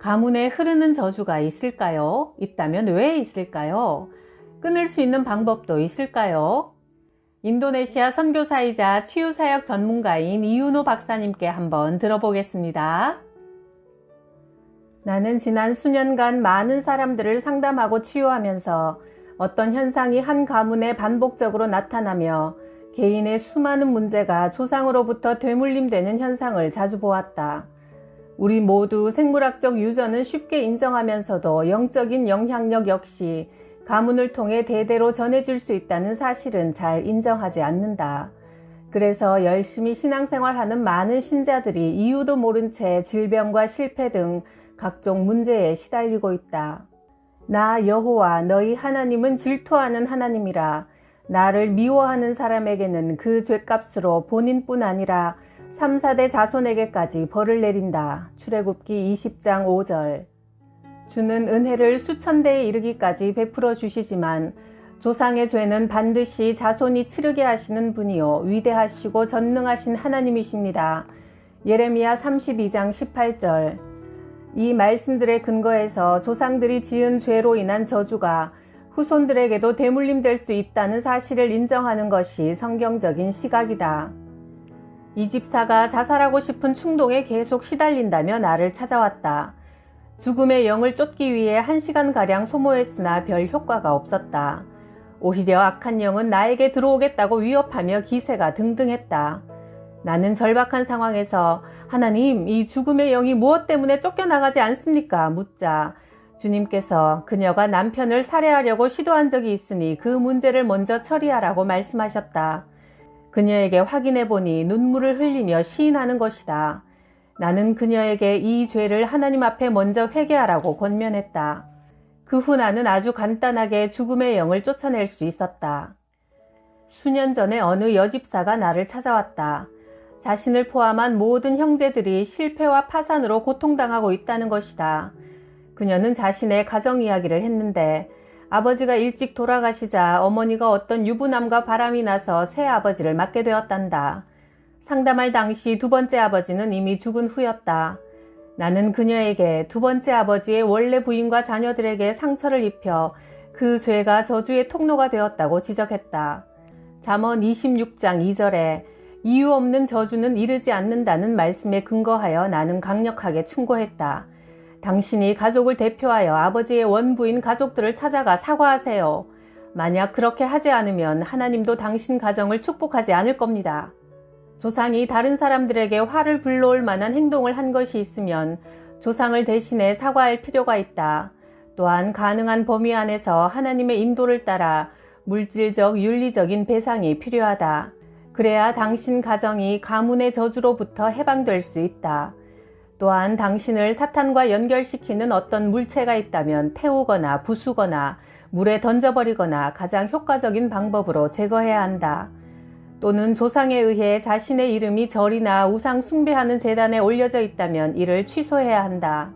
가문에 흐르는 저주가 있을까요? 있다면 왜 있을까요? 끊을 수 있는 방법도 있을까요? 인도네시아 선교사이자 치유사역 전문가인 이윤호 박사님께 한번 들어보겠습니다. 나는 지난 수년간 많은 사람들을 상담하고 치유하면서 어떤 현상이 한 가문에 반복적으로 나타나며 개인의 수많은 문제가 조상으로부터 되물림되는 현상을 자주 보았다. 우리 모두 생물학적 유전은 쉽게 인정하면서도 영적인 영향력 역시 가문을 통해 대대로 전해질 수 있다는 사실은 잘 인정하지 않는다. 그래서 열심히 신앙생활하는 많은 신자들이 이유도 모른 채 질병과 실패 등 각종 문제에 시달리고 있다. 나 여호와 너희 하나님은 질투하는 하나님이라. 나를 미워하는 사람에게는 그 죄값으로 본인뿐 아니라 3, 4대 자손에게까지 벌을 내린다. 출애굽기 20장 5절. 주는 은혜를 수천 대에 이르기까지 베풀어 주시지만 조상의 죄는 반드시 자손이 치르게 하시는 분이요 위대하시고 전능하신 하나님이십니다. 예레미야 32장 18절. 이 말씀들의 근거에서 조상들이 지은 죄로 인한 저주가 후손들에게도 대물림될 수 있다는 사실을 인정하는 것이 성경적인 시각이다. 이 집사가 자살하고 싶은 충동에 계속 시달린다며 나를 찾아왔다. 죽음의 영을 쫓기 위해 1시간가량 소모했으나 별 효과가 없었다. 오히려 악한 영은 나에게 들어오겠다고 위협하며 기세가 등등했다. 나는 절박한 상황에서 하나님, 이 죽음의 영이 무엇 때문에 쫓겨나가지 않습니까? 묻자 주님께서 그녀가 남편을 살해하려고 시도한 적이 있으니 그 문제를 먼저 처리하라고 말씀하셨다. 그녀에게 확인해 보니 눈물을 흘리며 시인하는 것이다. 나는 그녀에게 이 죄를 하나님 앞에 먼저 회개하라고 권면했다. 그 후 나는 아주 간단하게 죽음의 영을 쫓아낼 수 있었다. 수년 전에 어느 여집사가 나를 찾아왔다. 자신을 포함한 모든 형제들이 실패와 파산으로 고통당하고 있다는 것이다. 그녀는 자신의 가정 이야기를 했는데 아버지가 일찍 돌아가시자 어머니가 어떤 유부남과 바람이 나서 새 아버지를 맡게 되었단다. 상담할 당시 두 번째 아버지는 이미 죽은 후였다. 나는 그녀에게 두 번째 아버지의 원래 부인과 자녀들에게 상처를 입혀 그 죄가 저주의 통로가 되었다고 지적했다. 잠언 26장 2절에 이유 없는 저주는 이르지 않는다는 말씀에 근거하여 나는 강력하게 충고했다. 당신이 가족을 대표하여 아버지의 원부인 가족들을 찾아가 사과하세요. 만약 그렇게 하지 않으면 하나님도 당신 가정을 축복하지 않을 겁니다. 조상이 다른 사람들에게 화를 불러올 만한 행동을 한 것이 있으면 조상을 대신해 사과할 필요가 있다. 또한 가능한 범위 안에서 하나님의 인도를 따라 물질적, 윤리적인 배상이 필요하다. 그래야 당신 가정이 가문의 저주로부터 해방될 수 있다. 또한 당신을 사탄과 연결시키는 어떤 물체가 있다면 태우거나 부수거나 물에 던져버리거나 가장 효과적인 방법으로 제거해야 한다. 또는 조상에 의해 자신의 이름이 절이나 우상 숭배하는 제단에 올려져 있다면 이를 취소해야 한다.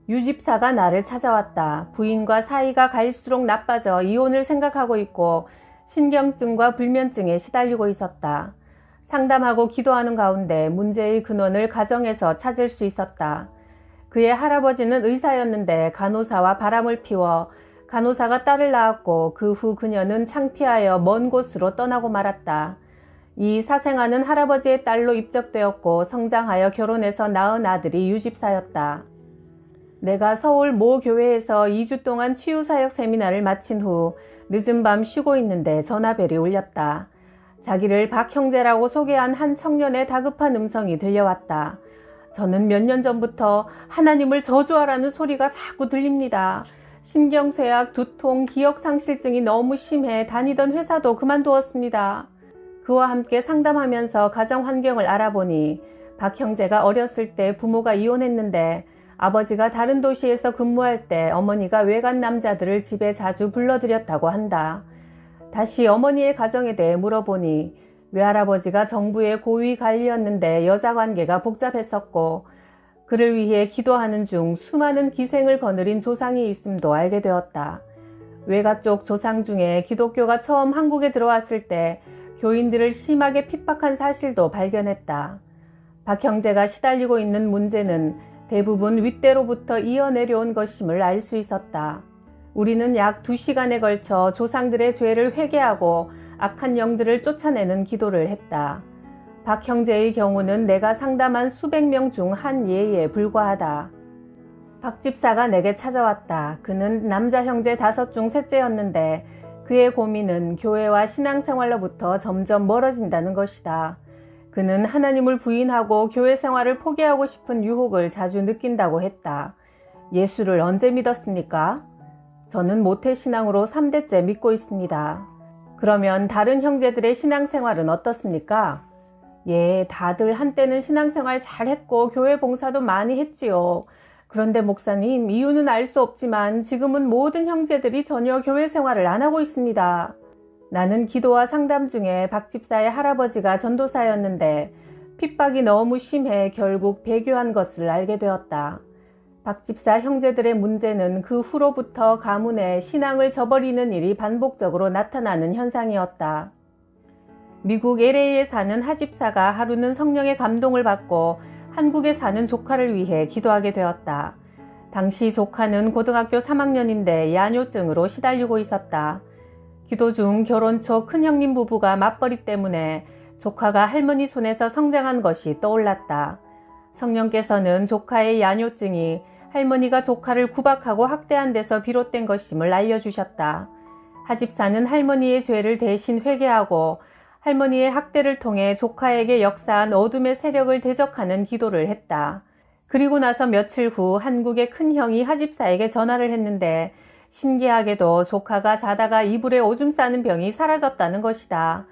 유집사가 나를 찾아왔다. 부인과 사이가 갈수록 나빠져 이혼을 생각하고 있고 신경증과 불면증에 시달리고 있었다. 상담하고 기도하는 가운데 문제의 근원을 가정에서 찾을 수 있었다. 그의 할아버지는 의사였는데 간호사와 바람을 피워 간호사가 딸을 낳았고 그 후 그녀는 창피하여 먼 곳으로 떠나고 말았다. 이 사생아는 할아버지의 딸로 입적되었고 성장하여 결혼해서 낳은 아들이 유집사였다. 내가 서울 모 교회에서 2주 동안 치유사역 세미나를 마친 후 늦은 밤 쉬고 있는데 전화벨이 울렸다. 자기를 박 형제라고 소개한 한 청년의 다급한 음성이 들려왔다. 저는 몇 년 전부터 하나님을 저주하라는 소리가 자꾸 들립니다. 신경쇠약, 두통, 기억상실증이 너무 심해 다니던 회사도 그만두었습니다. 그와 함께 상담하면서 가정 환경을 알아보니 박 형제가 어렸을 때 부모가 이혼했는데 아버지가 다른 도시에서 근무할 때 어머니가 외간 남자들을 집에 자주 불러들였다고 한다. 다시 어머니의 가정에 대해 물어보니 외할아버지가 정부의 고위 관리였는데 여자 관계가 복잡했었고 그를 위해 기도하는 중 수많은 기생을 거느린 조상이 있음도 알게 되었다. 외가 쪽 조상 중에 기독교가 처음 한국에 들어왔을 때 교인들을 심하게 핍박한 사실도 발견했다. 박 형제가 시달리고 있는 문제는 대부분 윗대로부터 이어내려온 것임을 알 수 있었다. 우리는 약 2시간에 걸쳐 조상들의 죄를 회개하고 악한 영들을 쫓아내는 기도를 했다. 박 형제의 경우는 내가 상담한 수백 명 중 한 예에 불과하다. 박 집사가 내게 찾아왔다. 그는 남자 형제 5 중 셋째였는데 그의 고민은 교회와 신앙생활로부터 점점 멀어진다는 것이다. 그는 하나님을 부인하고 교회 생활을 포기하고 싶은 유혹을 자주 느낀다고 했다. 예수를 언제 믿었습니까? 저는 모태신앙으로 3대째 믿고 있습니다. 그러면 다른 형제들의 신앙생활은 어떻습니까? 예, 다들 한때는 신앙생활 잘했고 교회 봉사도 많이 했지요. 그런데 목사님, 이유는 알 수 없지만 지금은 모든 형제들이 전혀 교회 생활을 안 하고 있습니다. 나는 기도와 상담 중에 박 집사의 할아버지가 전도사였는데 핍박이 너무 심해 결국 배교한 것을 알게 되었다. 박 집사 형제들의 문제는 그 후로부터 가문에 신앙을 저버리는 일이 반복적으로 나타나는 현상이었다. 미국 LA에 사는 하 집사가 하루는 성령의 감동을 받고 한국에 사는 조카를 위해 기도하게 되었다. 당시 조카는 고등학교 3학년인데 야뇨증으로 시달리고 있었다. 기도 중 결혼 초 큰형님 부부가 맞벌이 때문에 조카가 할머니 손에서 성장한 것이 떠올랐다. 성령께서는 조카의 야뇨증이 할머니가 조카를 구박하고 학대한 데서 비롯된 것임을 알려주셨다. 하집사는 할머니의 죄를 대신 회개하고 할머니의 학대를 통해 조카에게 역사한 어둠의 세력을 대적하는 기도를 했다. 그리고 나서 며칠 후 한국의 큰형이 하집사에게 전화를 했는데 신기하게도 조카가 자다가 이불에 오줌 싸는 병이 사라졌다는 것이다.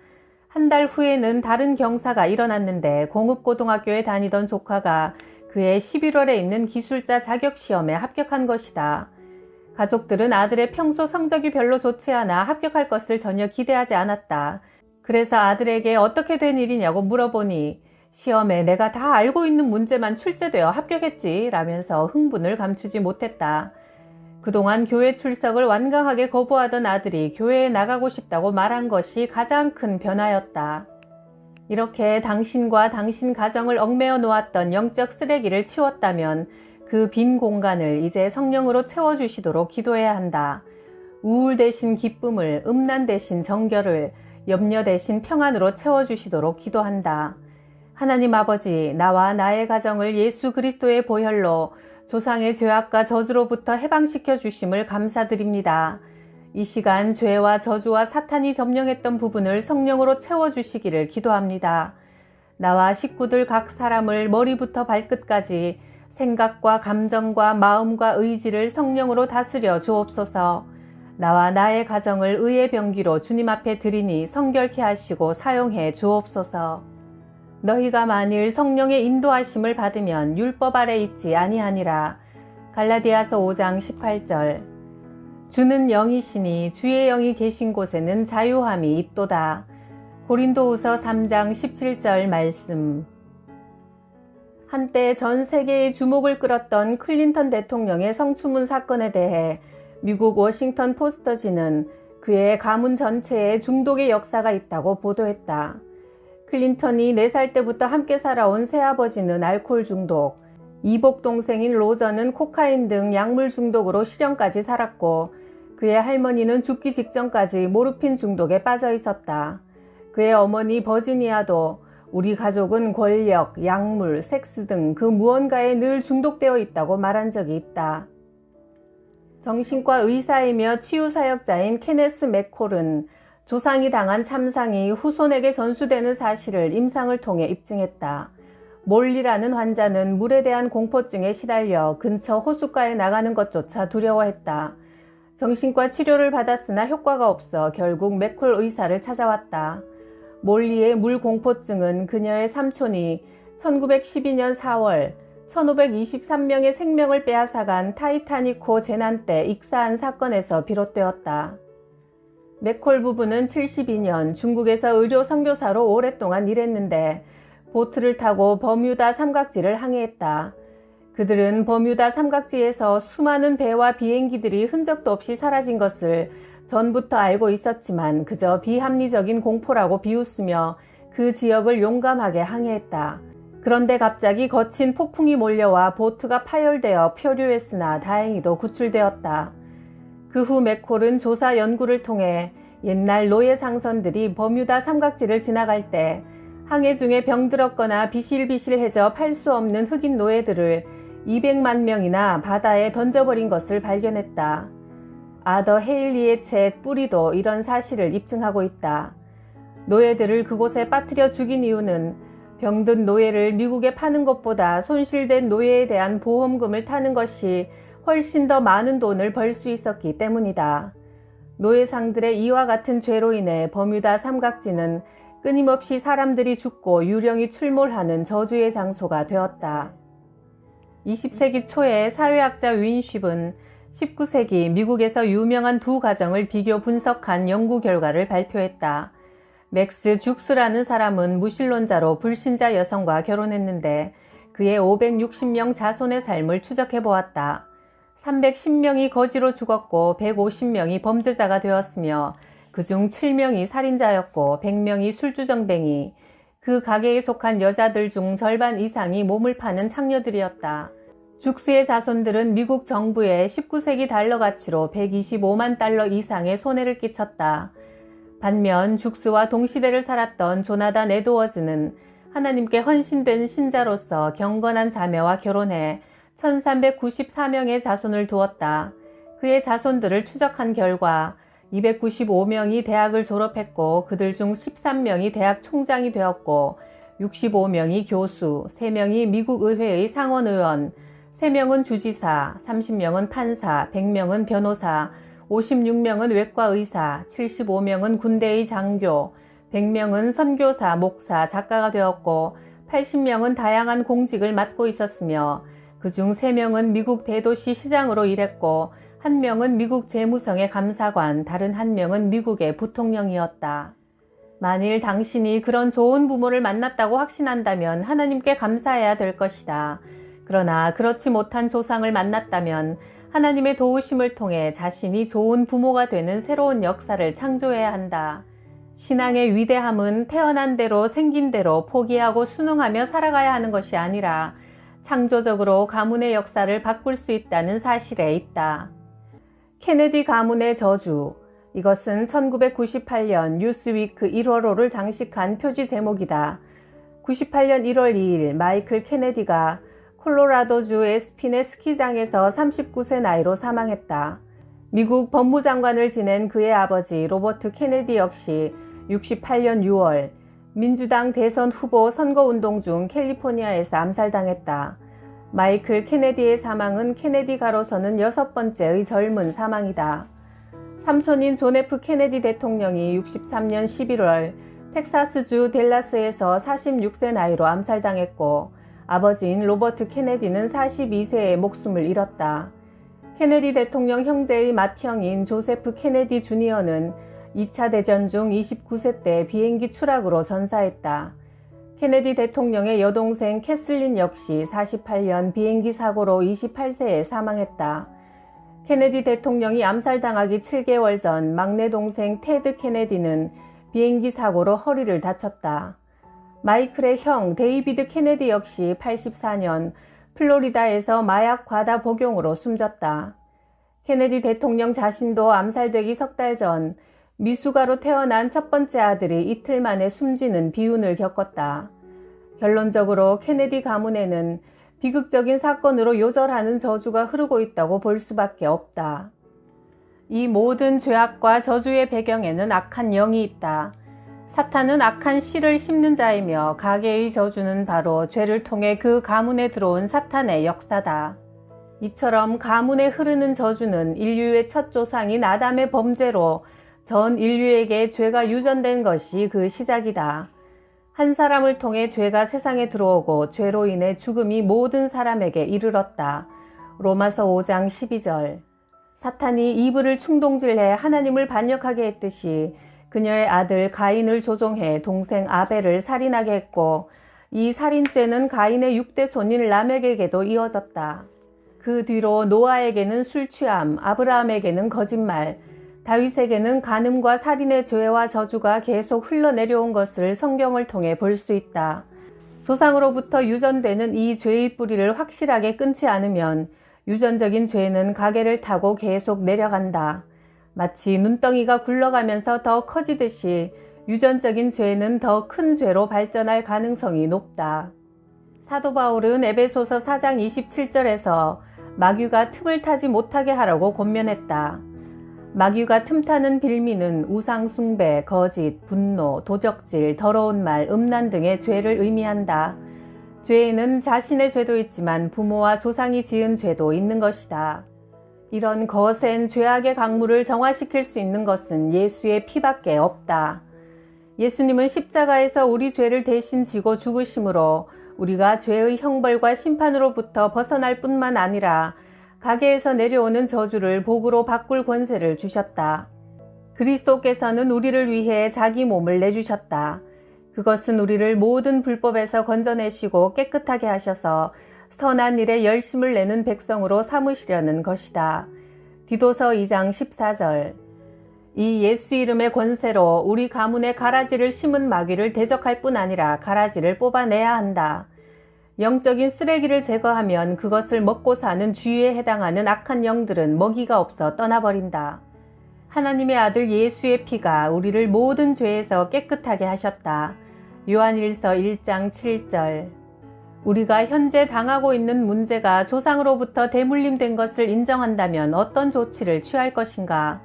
한 달 후에는 다른 경사가 일어났는데 공업고등학교에 다니던 조카가 그해 11월에 있는 기술자 자격시험에 합격한 것이다. 가족들은 아들의 평소 성적이 별로 좋지 않아 합격할 것을 전혀 기대하지 않았다. 그래서 아들에게 어떻게 된 일이냐고 물어보니 시험에 내가 다 알고 있는 문제만 출제되어 합격했지 라면서 흥분을 감추지 못했다. 그동안 교회 출석을 완강하게 거부하던 아들이 교회에 나가고 싶다고 말한 것이 가장 큰 변화였다. 이렇게 당신과 당신 가정을 얽매어 놓았던 영적 쓰레기를 치웠다면 그 빈 공간을 이제 성령으로 채워주시도록 기도해야 한다. 우울 대신 기쁨을, 음란 대신 정결을, 염려 대신 평안으로 채워주시도록 기도한다. 하나님 아버지, 나와 나의 가정을 예수 그리스도의 보혈로 조상의 죄악과 저주로부터 해방시켜 주심을 감사드립니다. 이 시간 죄와 저주와 사탄이 점령했던 부분을 성령으로 채워주시기를 기도합니다. 나와 식구들 각 사람을 머리부터 발끝까지 생각과 감정과 마음과 의지를 성령으로 다스려 주옵소서. 나와 나의 가정을 의의 병기로 주님 앞에 드리니 성결케 하시고 사용해 주옵소서. 너희가 만일 성령의 인도하심을 받으면 율법 아래 있지 아니하니라. 갈라디아서 5장 18절. 주는 영이시니 주의 영이 계신 곳에는 자유함이 있도다. 고린도후서 3장 17절 말씀. 한때 전 세계의 주목을 끌었던 클린턴 대통령의 성추문 사건에 대해 미국 워싱턴 포스터지는 그의 가문 전체에 중독의 역사가 있다고 보도했다. 클린턴이 4살 때부터 함께 살아온 새아버지는 알코올 중독, 이복 동생인 로저는 코카인 등 약물 중독으로 실형까지 살았고 그의 할머니는 죽기 직전까지 모르핀 중독에 빠져 있었다. 그의 어머니 버지니아도 우리 가족은 권력, 약물, 섹스 등 그 무언가에 늘 중독되어 있다고 말한 적이 있다. 정신과 의사이며 치유사역자인 케네스 맥콜은 조상이 당한 참상이 후손에게 전수되는 사실을 임상을 통해 입증했다. 몰리라는 환자는 물에 대한 공포증에 시달려 근처 호숫가에 나가는 것조차 두려워했다. 정신과 치료를 받았으나 효과가 없어 결국 맥콜 의사를 찾아왔다. 몰리의 물 공포증은 그녀의 삼촌이 1912년 4월 1523명의 생명을 빼앗아간 타이타닉호 재난 때 익사한 사건에서 비롯되었다. 맥콜 부부는 72년 중국에서 의료 선교사로 오랫동안 일했는데 보트를 타고 버뮤다 삼각지를 항해했다. 그들은 버뮤다 삼각지에서 수많은 배와 비행기들이 흔적도 없이 사라진 것을 전부터 알고 있었지만 그저 비합리적인 공포라고 비웃으며 그 지역을 용감하게 항해했다. 그런데 갑자기 거친 폭풍이 몰려와 보트가 파열되어 표류했으나 다행히도 구출되었다. 그 후 맥콜은 조사 연구를 통해 옛날 노예 상선들이 버뮤다 삼각지를 지나갈 때 항해 중에 병들었거나 비실비실해져 팔 수 없는 흑인 노예들을 200만 명이나 바다에 던져버린 것을 발견했다. 아더 헤일리의 책 뿌리도 이런 사실을 입증하고 있다. 노예들을 그곳에 빠뜨려 죽인 이유는 병든 노예를 미국에 파는 것보다 손실된 노예에 대한 보험금을 타는 것이 훨씬 더 많은 돈을 벌 수 있었기 때문이다. 노예상들의 이와 같은 죄로 인해 버뮤다 삼각지는 끊임없이 사람들이 죽고 유령이 출몰하는 저주의 장소가 되었다. 20세기 초에 사회학자 윈쉽은 19세기 미국에서 유명한 두 가정을 비교 분석한 연구 결과를 발표했다. 맥스 죽스라는 사람은 무신론자로 불신자 여성과 결혼했는데 그의 560명 자손의 삶을 추적해보았다. 310명이 거지로 죽었고 150명이 범죄자가 되었으며 그중 7명이 살인자였고 100명이 술주정뱅이, 그 가게에 속한 여자들 중 절반 이상이 몸을 파는 창녀들이었다. 죽스의 자손들은 미국 정부에 19세기 달러 가치로 125만 달러 이상의 손해를 끼쳤다. 반면 죽스와 동시대를 살았던 조나단 에드워즈는 하나님께 헌신된 신자로서 경건한 자매와 결혼해 1394명의 자손을 두었다. 그의 자손들을 추적한 결과 295명이 대학을 졸업했고 그들 중 13명이 대학 총장이 되었고 65명이 교수, 3명이 미국 의회의 상원의원, 3명은 주지사, 30명은 판사, 100명은 변호사, 56명은 외과의사, 75명은 군대의 장교, 100명은 선교사, 목사, 작가가 되었고 80명은 다양한 공직을 맡고 있었으며 그중 3명은 미국 대도시 시장으로 일했고 1명은 미국 재무성의 감사관, 다른 1명은 미국의 부통령이었다. 만일 당신이 그런 좋은 부모를 만났다고 확신한다면 하나님께 감사해야 될 것이다. 그러나 그렇지 못한 조상을 만났다면 하나님의 도우심을 통해 자신이 좋은 부모가 되는 새로운 역사를 창조해야 한다. 신앙의 위대함은 태어난 대로 생긴 대로 포기하고 순응하며 살아가야 하는 것이 아니라 창조적으로 가문의 역사를 바꿀 수 있다는 사실에 있다. 케네디 가문의 저주. 이것은 1998년 뉴스위크 1월호를 장식한 표지 제목이다. 98년 1월 2일 마이클 케네디가 콜로라도주 에스핀의 스키장에서 39세 나이로 사망했다. 미국 법무장관을 지낸 그의 아버지 로버트 케네디 역시 68년 6월 민주당 대선 후보 선거운동 중 캘리포니아에서 암살당했다. 마이클 케네디의 사망은 케네디가로서는 6번째의 젊은 사망이다. 삼촌인 존 F 케네디 대통령이 63년 11월 텍사스주 댈라스에서 46세 나이로 암살당했고 아버지인 로버트 케네디는 42세에 목숨을 잃었다. 케네디 대통령 형제의 맏형인 조세프 케네디 주니어는 2차 대전 중 29세 때 비행기 추락으로 전사했다. 케네디 대통령의 여동생 캐슬린 역시 48년 비행기 사고로 28세에 사망했다. 케네디 대통령이 암살당하기 7개월 전 막내 동생 테드 케네디는 비행기 사고로 허리를 다쳤다. 마이클의 형 데이비드 케네디 역시 84년 플로리다에서 마약 과다 복용으로 숨졌다. 케네디 대통령 자신도 암살되기 석 달 전 미숙아로 태어난 첫 번째 아들이 이틀 만에 숨지는 비운을 겪었다. 결론적으로 케네디 가문에는 비극적인 사건으로 요절하는 저주가 흐르고 있다고 볼 수밖에 없다. 이 모든 죄악과 저주의 배경에는 악한 영이 있다. 사탄은 악한 씨를 심는 자이며 가계의 저주는 바로 죄를 통해 그 가문에 들어온 사탄의 역사다. 이처럼 가문에 흐르는 저주는 인류의 첫 조상인 아담의 범죄로 전 인류에게 죄가 유전된 것이 그 시작이다. 한 사람을 통해 죄가 세상에 들어오고 죄로 인해 죽음이 모든 사람에게 이르렀다. 로마서 5장 12절. 사탄이 이브를 충동질해 하나님을 반역하게 했듯이 그녀의 아들 가인을 조종해 동생 아벨을 살인하게 했고 이 살인죄는 가인의 6대 손인 라멕에게도 이어졌다. 그 뒤로 노아에게는 술 취함, 아브라함에게는 거짓말, 다윗에게는 간음과 살인의 죄와 저주가 계속 흘러내려온 것을 성경을 통해 볼 수 있다. 조상으로부터 유전되는 이 죄의 뿌리를 확실하게 끊지 않으면 유전적인 죄는 가계를 타고 계속 내려간다. 마치 눈덩이가 굴러가면서 더 커지듯이 유전적인 죄는 더 큰 죄로 발전할 가능성이 높다. 사도 바울은 에베소서 4장 27절에서 마귀가 틈을 타지 못하게 하라고 권면했다. 마귀가 틈타는 빌미는 우상 숭배, 거짓, 분노, 도적질, 더러운 말, 음란 등의 죄를 의미한다. 죄에는 자신의 죄도 있지만 부모와 조상이 지은 죄도 있는 것이다. 이런 거센 죄악의 강물을 정화시킬 수 있는 것은 예수의 피밖에 없다. 예수님은 십자가에서 우리 죄를 대신 지고 죽으심으로 우리가 죄의 형벌과 심판으로부터 벗어날 뿐만 아니라 가계에서 내려오는 저주를 복으로 바꿀 권세를 주셨다. 그리스도께서는 우리를 위해 자기 몸을 내주셨다. 그것은 우리를 모든 불법에서 건져내시고 깨끗하게 하셔서 선한 일에 열심을 내는 백성으로 삼으시려는 것이다. 디도서 2장 14절. 이 예수 이름의 권세로 우리 가문에 가라지를 심은 마귀를 대적할 뿐 아니라 가라지를 뽑아내야 한다. 영적인 쓰레기를 제거하면 그것을 먹고 사는 주의에 해당하는 악한 영들은 먹이가 없어 떠나버린다. 하나님의 아들 예수의 피가 우리를 모든 죄에서 깨끗하게 하셨다. 요한일서 1장 7절. 우리가 현재 당하고 있는 문제가 조상으로부터 대물림된 것을 인정한다면 어떤 조치를 취할 것인가?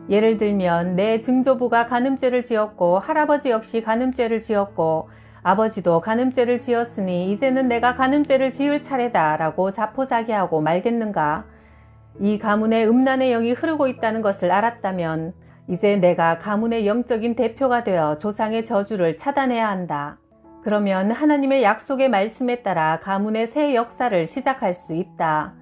예를 들면 내 증조부가 간음죄를 지었고 할아버지 역시 간음죄를 지었고 아버지도 간음죄를 지었으니 이제는 내가 간음죄를 지을 차례다 라고 자포자기하고 말겠는가? 이 가문에 음란의 영이 흐르고 있다는 것을 알았다면 이제 내가 가문의 영적인 대표가 되어 조상의 저주를 차단해야 한다. 그러면 하나님의 약속의 말씀에 따라 가문의 새 역사를 시작할 수 있다.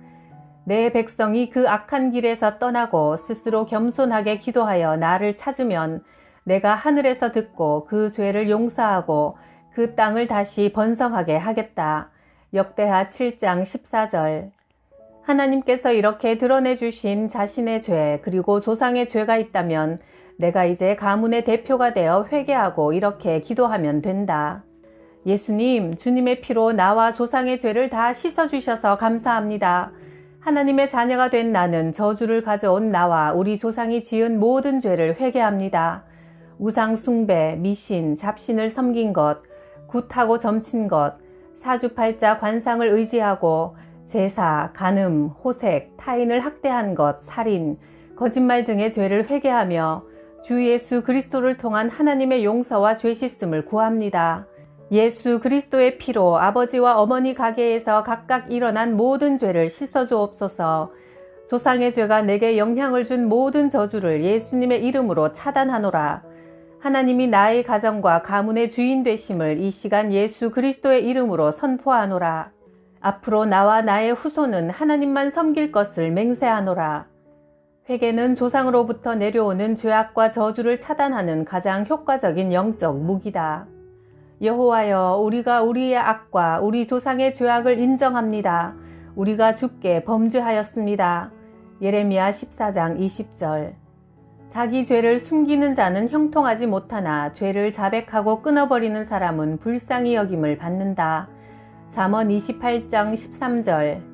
내 백성이 그 악한 길에서 떠나고 스스로 겸손하게 기도하여 나를 찾으면 내가 하늘에서 듣고 그 죄를 용서하고 그 땅을 다시 번성하게 하겠다. 역대하 7장 14절. 하나님께서 이렇게 드러내 주신 자신의 죄 그리고 조상의 죄가 있다면 내가 이제 가문의 대표가 되어 회개하고 이렇게 기도하면 된다. 예수님, 주님의 피로 나와 조상의 죄를 다 씻어주셔서 감사합니다. 하나님의 자녀가 된 나는 저주를 가져온 나와 우리 조상이 지은 모든 죄를 회개합니다. 우상 숭배, 미신, 잡신을 섬긴 것, 굿하고 점친 것, 사주팔자 관상을 의지하고 제사, 간음, 호색, 타인을 학대한 것, 살인, 거짓말 등의 죄를 회개하며 주 예수 그리스도를 통한 하나님의 용서와 죄 씻음을 구합니다. 예수 그리스도의 피로 아버지와 어머니 가게에서 각각 일어난 모든 죄를 씻어주옵소서. 조상의 죄가 내게 영향을 준 모든 저주를 예수님의 이름으로 차단하노라. 하나님이 나의 가정과 가문의 주인 되심을 이 시간 예수 그리스도의 이름으로 선포하노라. 앞으로 나와 나의 후손은 하나님만 섬길 것을 맹세하노라. 회개는 조상으로부터 내려오는 죄악과 저주를 차단하는 가장 효과적인 영적 무기다. 여호와여, 우리가 우리의 악과 우리 조상의 죄악을 인정합니다. 우리가 주께 범죄하였습니다. 예레미야 14장 20절. 자기 죄를 숨기는 자는 형통하지 못하나 죄를 자백하고 끊어버리는 사람은 불쌍히 여김을 받는다. 잠언 28장 13절.